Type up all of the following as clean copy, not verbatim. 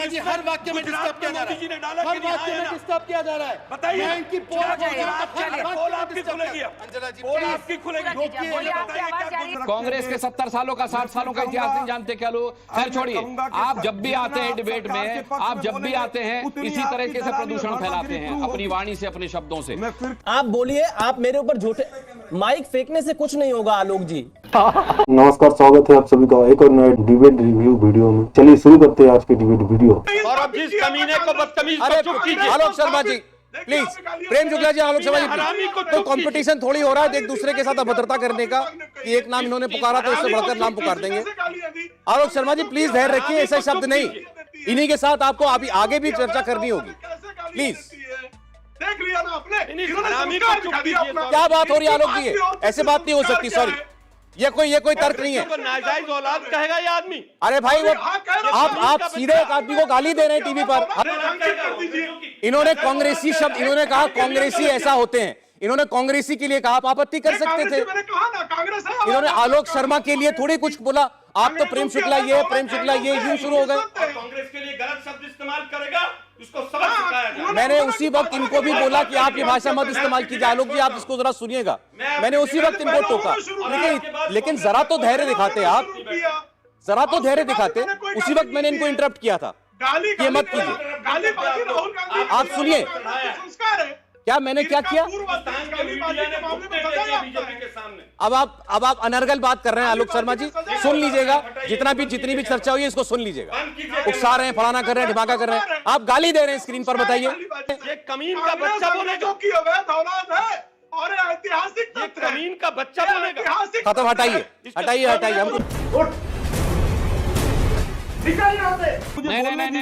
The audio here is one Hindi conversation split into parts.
जी हर वाक्य में डिस्टर्ब किया जा रहा है, हर वाक्य में डिस्टर्ब किया जा रहा है। बताइए, मैं इनकी पोल आपकी खुलेगी, पोल आपकी खुलेगी। कांग्रेस के 70 सालों का 60 सालों का इतिहास नहीं जानते क्या लोग? खैर छोड़िए, आप जब भी आते हैं डिबेट में, आप जब भी आते हैं इसी तरीके से प्रदूषण फैलाते हैं अपनी वाणी से, अपने शब्दों से। आप बोलिए, आप मेरे ऊपर झूठे माइक फेंकने से कुछ नहीं होगा आलोक जी। नमस्कार, स्वागत है आप सभी का एक और नए डिबेट रिव्यू वीडियो में। चलिए शुरू करते हैं आज की डिबेट वीडियो। और अब जिस कमीने को बदतमीज को चुप कीजिए। आलोक शर्मा जी प्लीज, प्रेम शुक्ला जी, आलोक शर्मा जी, तो कंपटीशन थोड़ी हो रहा है एक दूसरे के साथ अभद्रता करने का कि एक नाम इन्होंने पुकारा तो इससे बढ़कर नाम पुकार देंगे। आलोक शर्मा जी प्लीज धैर्य रखिए, ऐसे शब्द नहीं, इन्हीं के साथ आपको अभी आगे भी चर्चा करनी होगी, प्लीज। देख लिया ना आपने, क्या बात हो रही है आलोक जी? ऐसे बात नहीं हो सकती, सॉरी, ये कोई तर्क नहीं है। नाजायज औलाद कहेगा ये आदमी। अरे भाई वो आप सीधे एक आदमी को गाली दे रहे हैं टीवी पर। इन्होंने कांग्रेसी शब्द, इन्होंने कहा कांग्रेसी ऐसा होते हैं, इन्होंने कांग्रेसी के लिए कहा, आप आपत्ति कर सकते थे। इन्होंने आलोक शर्मा के लिए थोड़ी कुछ बोला, आप तो प्रेम शुक्ला ये, प्रेम शुक्ला ये, यूं शुरू हो गए। कांग्रेस के लिए गलत शब्द इस्तेमाल करेगा, उसको सबक सिखाया जाए। मैंने उसी वक्त इनको भी बोला कि आप ये भाषा मत इस्तेमाल कीजिए। आलोक जी आप इसको जरा सुनिएगा, मैंने उसी वक्त इनको टोका, लेकिन जरा तो धैर्य दिखाते आप, जरा तो धैर्य दिखाते। उसी वक्त मैंने इनको इंटरप्ट किया था, ये मत कीजिए। आप सुनिए क्या मैंने क्या किया। अब आप अनर्गल बात कर रहे हैं आलोक शर्मा जी, सुन लीजिएगा, जितनी भी चर्चा हुई है इसको सुन लीजिएगा। उकसा रहे हैं, फलाना कर रहे हैं, ढिमाका कर रहे हैं, आप गाली दे रहे हैं स्क्रीन पर, बताइए। ये कमीन का बच्चा बोलेगा कि अवैध औलाद है और ऐतिहासिक कमीन का बच्चा बोलेगा। खत्म, हटाइए हमको।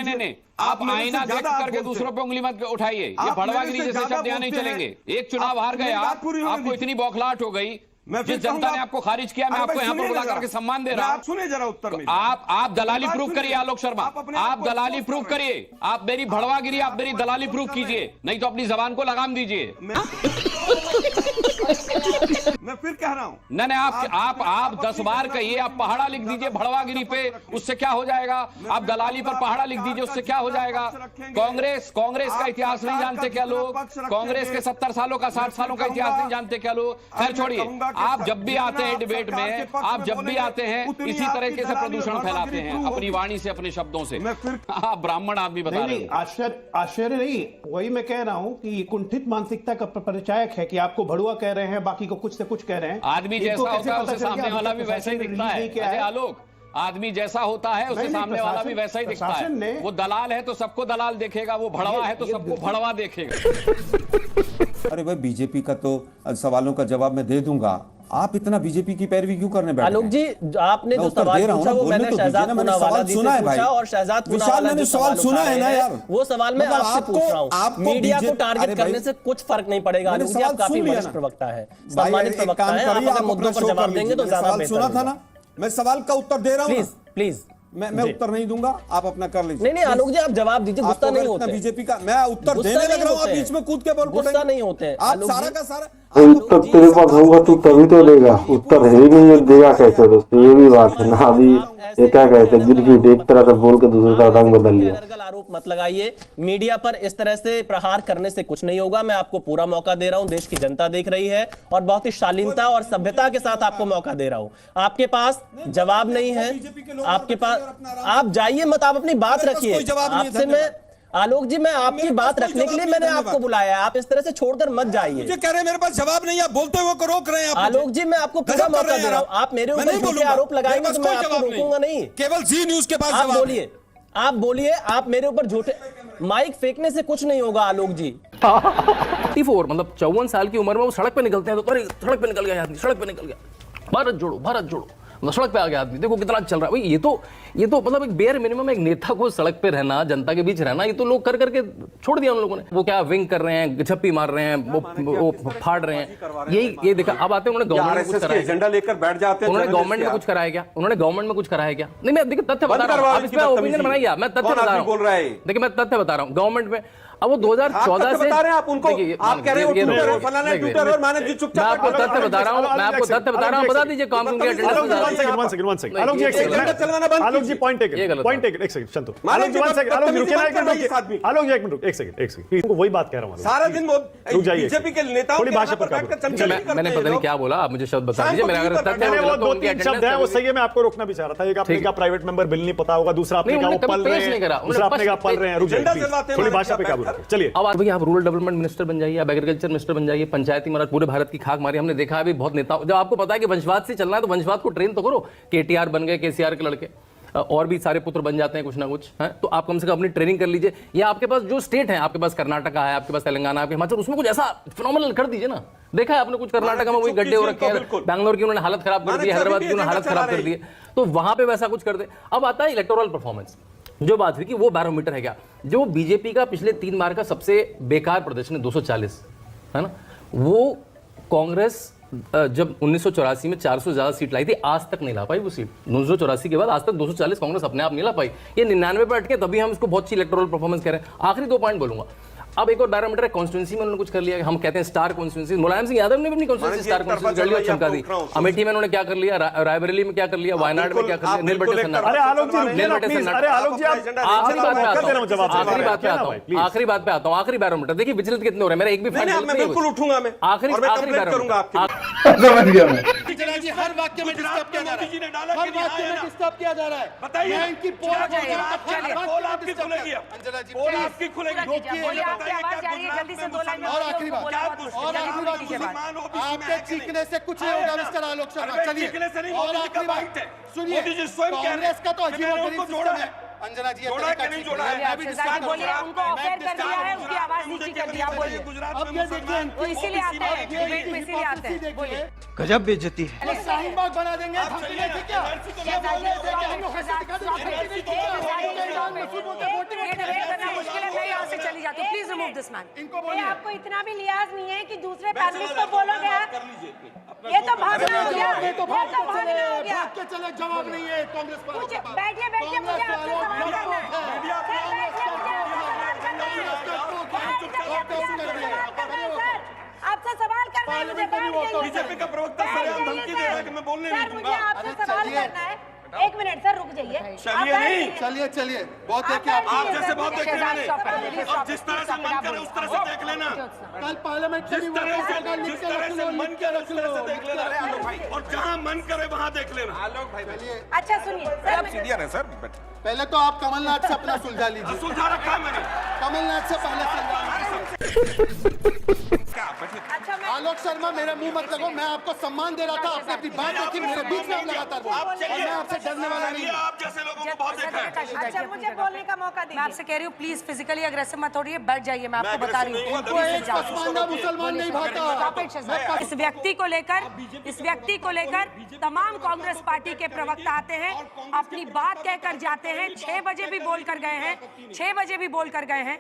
नहीं, आप आईना देख करके दूसरों पे उंगली मत उठाइए, ये भड़वागिरी जैसे शब्द यहाँ नहीं चलेंगे। एक चुनाव हार गए आप, आपको इतनी बौखलाहट हो गई, जिस जनता ने आपको खारिज किया, मैं आपको यहाँ पर बुला करके सम्मान दे रहा हूँ। सुने जरा उत्तर में, आप दलाली प्रूफ करिए आलोक शर्मा, आप दलाली प्रूफ करिए, आप मेरी भड़वागिरी, आप मेरी दलाली प्रूफ कीजिए, नहीं तो अपनी जबान को लगाम दीजिए। मैं फिर कह रहा हूँ, नहीं, आप 10 बार कहिए, आप पहाड़ा लिख दीजिए भड़वागिरी पे, उससे क्या हो जाएगा? आप दलाली पर पहाड़ा लिख दीजिए, उससे क्या हो जाएगा? कांग्रेस का इतिहास नहीं जानते क्या लोग? कांग्रेस के 70 सालों का 60 सालों का इतिहास नहीं जानते क्या लोग? खैर छोड़िए, आप जब भी आते हैं डिबेट में, आप जब भी आते हैं इसी तरीके से प्रदूषण फैलाते हैं अपनी वाणी से, अपने शब्दों से। आप ब्राह्मण आदमी बता रहे हैं। आश्चर्य नहीं, वही मैं कह रहा हूं कि ये कुंठित मानसिकता का परिचायक है कि आपको भड़ुआ कह रहे हैं, बाकी को कुछ से कुछ कह रहे हैं। आदमी जैसा होता है उसे सामने वाला भी वैसा ही दिखता है। अरे आलोक, आदमी जैसा होता है उसे सामने वाला भी वैसा ही दिखता है। वो दलाल है तो सबको दलाल देखेगा, वो भड़वा है तो सबको भड़वा देखेगा। अरे भाई, बीजेपी का तो सवालों का जवाब मैं दे दूंगा, आप इतना बीजेपी की पैरवी क्यों करने बैठे? आलोक जी, आपने जो सवाल पूछा वो मैंने शहजाद पूनावाला जी से पूछा, और शहजाद पूनावाला मैंने सवाल सुना है ना यार, वो सवाल मैं आपसे पूछ रहा हूँ। मीडिया को टारगेट करने से कुछ फर्क नहीं पड़ेगा। आलोक जी, आप काफी वरिष्ठ प्रवक्ता है, सम्मानित प्रवक्ता है, आप अगर मुद्दों पर जवाब देंगे तो ज्यादा बेहतर सुना था ना, मैं सवाल का उत्तर दे रहा हूँ। प्लीज मैं उत्तर नहीं दूंगा, आप अपना कर लीजिए। नहीं आलोक जी, आप जवाब दीजिए, गुस्सा नहीं होते। बीजेपी का मैं उत्तर देने लग रहा हूँ, आप बीच में कूद के बोल पड़ेंगे, गुस्सा नहीं होते आप सारा का सारा। उत्तर तेरे पास होगा तू तभी तो देगा, उत्तर है ही नहीं, देगा कैसे दोस्तों? ये भी बात है ना। अभी ये क्या कहते हैं, गिरगिट एक तरह से बोल के दूसरी तरह रंग बदल लिया। आरोप मत लगाइए, मीडिया पर इस तरह से प्रहार करने से कुछ नहीं होगा। मैं आपको पूरा मौका दे रहा हूं, देश की जनता देख रही है, और बहुत ही शालीनता और सभ्यता के साथ आपको मौका दे रहा हूं। आपके पास जवाब नहीं है, आपके पास, आप जाइए मत, आप अपनी बात रखिए। आपसे मैं, आलोक जी, मैं आपकी बात रखने के लिए मैंने आपको बुलाया है, आप इस तरह से छोड़कर मत जाइए। मुझे कह रहे हैं मेरे पास जवाब नहीं, आप बोलते हुए को रोक रहे हैं। आलोक जी, मैं आपको पूरा मौका दे रहा हूं, आप मेरे ऊपर झूठे आरोप लगाएंगे तो मैं आपको रोकूंगा नहीं। केवल जी न्यूज के पास आप बोलिए, आप मेरे ऊपर झूठे, माइक फेंकने से कुछ नहीं होगा आलोक जी। 54 मतलब 54 साल की उम्र में वो सड़क पे निकलते हैं तो अरे सड़क पे निकल गया आदमी, सड़क पे निकल गया, भारत जोड़ो मतलब सड़क पे आ गया आदमी, देखो कितना चल रहा है भाई। ये तो मतलब एक बेयर मिनिमम, एक नेता को सड़क पे रहना, जनता के बीच रहना, ये तो लोग कर करके छोड़ दिया उन लोगों ने। वो क्या विंग कर रहे हैं, झप्पी मार रहे हैं, वो फाड़ रहे हैं, ये देखा। अब आते हैं, उन्होंने गवर्नमेंट में कुछ कराया, एजेंडा लेकर बैठ जाते हैं। उन्होंने गवर्नमेंट में कुछ कराया क्या? नहीं, मैं देखिए तथ्य बता रहा हूँ, आप इस पे ओपिनियन बनाइए, मैं तथ्य बता रहा हूँ। देखिए मैं तथ्य बता रहा हूँ, गवर्नमेंट में अब वो 2014 से बता रहे हैं आप उनको, देखिए, आप कह रहे हो ये ट्विटर नो- फलाना देखिए, ट्विटर और मैंने चुपचाप मैं आपको तथ्य बता रहा हूँ, मैं आपको तथ्य बता रहा हूँ, बता दीजिए काम क्योंकि अटेंडेंस में ज्यादा है। आलोक जी एक सेकंड चलाना बंद आलोक जी पॉइंट ये टेकन गलत पॉइंट है। टेकन एक सेकंड शांत हो। आलोक आलोक जी जी वन सेकंड आलोक जी रुकिए ना एक बदतमीजी मिनट मत करिए। आलोक जी एक मिनट एक सेकंड वही बात कह रहा हूँ सारा दिन वो रुक जाइए बीजेपी के नेताओं थोड़ी के भाषा नाम पर बैठकर काबू। चमचमी करते मैंने हैं पता नहीं लोग। क्या बोला, आप मुझे शब्द बता शाम दीजिए, को मेरा अगर टीवी पर तथ्य मैंने होगा वो तो दो उनकी तीन शब्द attendance है वो है। सही है, मैं आपको रोकना भी चाह रहा था। एक आपने ठीक। कहा प्राइवेट मेंबर बिल नहीं पता होगा, दूसरा आपने नहीं, कहा वो उन्होंने पल कभी रहे पेश नहीं करा, हैं, उन्होंने दूसरा आपने कहा स्पष्ट पल रहे हैं। रुक झंडा जाइए जलवाते प्लीज, थोड़ी हुए भाषा पे क्या काबू बैठा रखिए। चलिए अब आप रूरल डेवलपमेंट मिनिस्टर बन जाइए, आप एग्रीकल्चर मिनिस्टर बन जाइए, पंचायती महाराज पूरे भारत की खाक मारी। हमने देखा है अभी बहुत नेता, जब आपको पता है कि वंशवाद से चलना है तो वंशवाद को ट्रेन तो करो। केटीआर बन गए, केसीआर के लड़के, और भी सारे पुत्र बन जाते हैं कुछ ना कुछ है, तो आप कम से कम अपनी ट्रेनिंग कर लीजिए। या आपके पास जो स्टेट है, आपके पास कर्नाटका है, आपके पास तेलंगाना, आपके हिमाचल, उसमें कुछ ऐसा फिनोमिनल कर दीजिए ना। देखा है आपने कुछ कर्नाटका में वही गड्ढे हो रखे हैं, बैंगलोर की उन्होंने हालत खराब कर दी, हैदराबाद की उन्होंने हालत खराब कर दी है, तो वहां पे वैसा कुछ कर दे। अब आता है इलेक्टोरल परफॉर्मेंस, जो बात हुई कि वो बैरोमीटर है क्या, जो बीजेपी का पिछले 3 बार का सबसे बेकार प्रदर्शन है 240 है ना, वो कांग्रेस जब 1984 में 400 ज्यादा सीट लाई थी, आज तक नहीं ला पाई वो सीट। 1984 के बाद आज तक 240 कांग्रेस अपने आप नहीं ला पाई, ये 99 पे अटके, तभी हम इसको बहुत अच्छी इलेक्टोरल परफॉर्मेंस कह रहे हैं। आखिरी 2 पॉइंट बोलूंगा। अब एक और बैरोमीटर है कॉन्स्टिट्यूंसी में उन्होंने कुछ कर लिया, हम कहते हैं स्टार कॉन्स्टिट्यूंसी। मुलायम सिंह यादव ने भी अपनी कॉन्स्टिट्यूंसी स्टार कॉन्स्टिट्यूंसी कर ली और चमका दी। अमेठी में उन्होंने क्या कर लिया, रायबरेली में क्या कर लिया, वायनाड में क्या कर लिया, नीलबंटी सन्नाटा। अरे आलोक जी रुकिए ना प्लीज। अरे आलोक जी आप आखिरी बात पे आता हूं, जवाब आखिरी बात पे आता हूं, आखिरी बात पे आता हूं, आखिरी बैरोमीटर देखिए विचलित कितने हो रहे हैं। मेरा एक भी फैक्ट मैं बिल्कुल उठूंगा, मैं आखिरी और मैं आखिरी कंप्लेंट करूंगा बैरोमीटर आपके जी हर वाक्य में डिस्टर्ब किया जा रहा है, हर वाक्य में डिस्टर्ब किया जा रहा है। बताइए मैं इनकी पोल पोल आपकी खुलेगी, अंजना जी पोल आपकी खुलेगी। बोलिए, आपकी आवाज जा रही है, जल्दी से 2 लाइन में और आखिरी बात और आखिरी बात आपके चीखने से कुछ नहीं होगा मिस्टर आलोक शर्मा। चलिए और आखिरी बात सुनिए, कांग्रेस का तो अजीब और गरीब सिस्टम है। अंजना जी जोड़ा कि नहीं जोड़ा है? बोलिए, उनको ऑफेयर कर दिया है, उनकी आवाज नीची कर दी, आप बोलिए। अब ये देखिए वो इसीलिए आते हैं, डिबेट में इसीलिए आते हैं, बोलिए। गजब बेइज्जती है। शाहीन बाग बना देंगे हम क्या? ये डिबेट करना मुश्किल है, मैं यहाँ से चली जाती हूँ, प्लीज रिमूव दिस मैन। इनको बोलिए, आपको इतना भी लिहाज नहीं है कि दूसरे पैनलिस्ट को बोलोगे आप, ये तो भागना हो गया, ये तो भागना हो गया। भाग के चले, जवाब नहीं है कांग्रेस पर। बैठिए बैठिए, मुझे आपसे सवाल करना है। सर, बैठिए, मुझे आपसे सवाल करना है, मुझे बैठ जाइए। बीजेपी का प्रवक्ता सर धमकी दे रहा है कि मैं बोलने नहीं सर, मुझे दूंगा। आपसे सवाल करना है, 1 मिनट सर, रुक जाइए। चलिए नहीं, चलिए चलिए, बहुत देखे आप जैसे बहुत देखे मैंने। अब जिस तरह से मन करे उस तरह से देख लेना, कल पार्लियामेंट जिस तरह से मन करे उस तरह से देख लेना, और जहां मन करे वहां देख लेना। अच्छा सुनिए सर, पहले तो आप कमलनाथ से अपना सुलझा लीजिए। सुलझा रखा है मैंने। कमलनाथ से पहले सुलझा। अच्छा मैं आलोक शर्मा मेरे मुंह मत लगो, मैं आपको सम्मान दे रहा था, आपने अपनी बात रखी, मेरे बीच में आप लगातार बोल, और मैं आपसे डरने वाला नहीं हूं। आप जैसे लोगों को बहुत देखा है। अच्छा, मुझे बोलने का मौका दीजिए। मैं आपसे कह रही हूँ, प्लीज फिजिकली अग्रेसिव मत होइए, बैठ जाइए, मैं आपको बता रही हूँ। इनको एक पसमानदा मुसलमान नहीं भाता। इस व्यक्ति को लेकर तमाम कांग्रेस पार्टी के प्रवक्ता आते हैं, अपनी बात कहकर जाते हैं, 6 बजे भी बोल कर गए हैं, 6 बजे भी बोल कर गए हैं,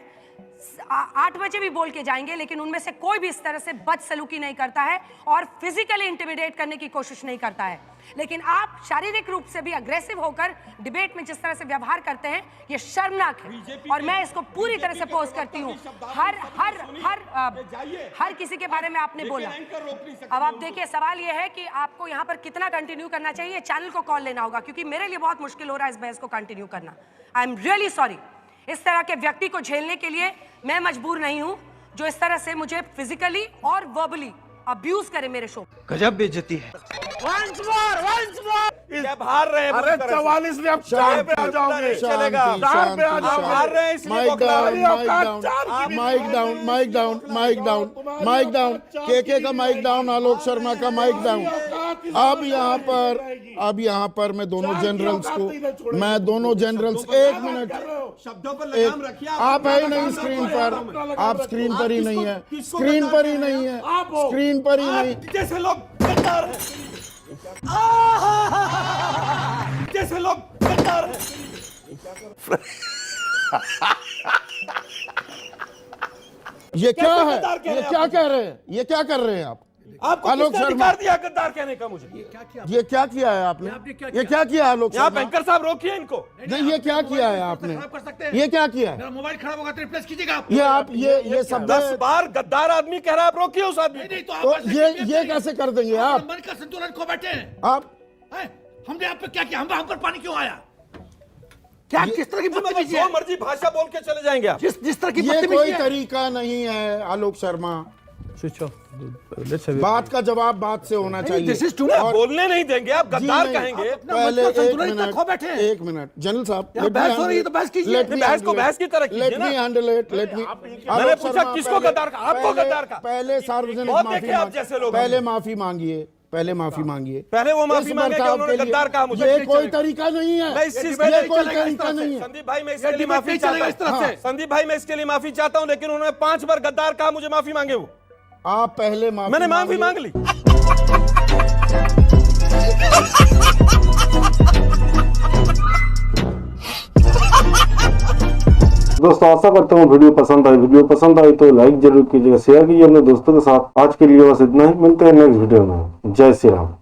8 बजे भी बोल के जाएंगे, लेकिन उनमें से कोई भी इस तरह से बदसलूकी नहीं करता है और फिजिकली इंटिमिडेट करने की कोशिश नहीं करता है। लेकिन आप शारीरिक रूप से भी अग्रेसिव होकर डिबेट में जिस तरह से व्यवहार करते हैं, ये शर्मनाक है और मैं इसको पूरी तरह से पोस्ट करती हूँ। हर किसी के बारे में आपने बोला। अब आप देखिए, सवाल ये है कि आपको यहाँ पर कितना कंटिन्यू करना चाहिए, चैनल को कॉल लेना होगा, क्योंकि मेरे लिए बहुत मुश्किल हो रहा है इस बहस को कंटिन्यू करना। I am really sorry. इस तरह के व्यक्ति को झेलने के लिए मैं मजबूर नहीं हूं, जो इस तरह से मुझे फिजिकली और वर्बली अब्यूज करे मेरे शो। गजब बेइज्जती है। जब हार रहे हैं, अरे 44 में अब 4 पे आ जाओगे, चलेगा 4 पे आ जाओगे। हार रहे हैं इसलिए माइक डाउन, केके का माइक डाउन, आलोक शर्मा का माइक डाउन। अब यहाँ पर मैं दोनों जनरल्स 1 मिनट, शब्दों पर लगाम रखिए। आप है ही नहीं स्क्रीन पर, आप स्क्रीन पर ही नहीं है, स्क्रीन पर ही नहीं है, स्क्रीन पर ही नहीं। जैसे लोग गद्दार हैं, जैसे लोग गद्दार हैं। ये क्या है? ये क्या कह रहे हैं? ये क्या कर रहे हैं आप? आपको आलोक किसने शर्मा, अधिकार दिया गद्दार कहने का मुझे? ये क्या किया है आपने? ये क्या किया आलोक यहाँ शर्मा? बैंकर साहब रोकिए इनको। नहीं, ये क्या किया है आपने? ये क्या किया है? मोबाइल खराब होगा तो रिप्लेस कीजिएगा। ये आप ये शब्द 10 बार गद्दार आदमी कह रहा है, आप रोकिए उस आदमी को। तो ये कैसे कर देंगे आप? मन का संतुलन खो बैठे हैं। आप हमने आप पे क्या किया? हम पर पानी क्यों आया? क्या किस तरह की बदतमीजी है? जो मर्जी भाषा बोल के चले जाएंगे आप। जिस तरह की ये कोई बदतमीजी है। तरीका नहीं है आलोक शर्मा। बात का जवाब बात से होना चाहिए। और बोलने नहीं देंगे आप, गद्दार कहेंगे। पहले एक मिनट जनरल साहब, बहस हो रही है तो बहस कीजिए। बहस को बहस की तरह कीजिए लेट ना। Me handle it, let me. मैंने पूछा किसको गद्दार कहा? आपको गद्दार कहा। पहले सार्वजनिक बहुत माफी देखे आप जैसे लोग। पहले माफी मांगिए, पहले माफी मांगिए। पहले वो माफी इस मांगे कि बर्ताव उन्होंने के लिए गद्दार कहा मुझे। ये कोई तरीका नहीं है। मैं इस चीज ये कोई तरीका नहीं है। संदीप भाई मैं इसके लिए माफी चाहता हूं। संदीप भाई मैं इसके लिए माफी चाहता हूं, लेकिन उन्होंने 5 बार गद्दार कहा, मुझे माफी मांगे। वो आप पहले माफी मैंने माफी मांग ली। दोस्तों आशा करता हूँ वीडियो पसंद आई तो लाइक जरूर कीजिएगा, शेयर कीजिए अपने दोस्तों के साथ। आज के लिए बस इतना ही, मिलते हैं नेक्स्ट वीडियो में। जय श्री राम।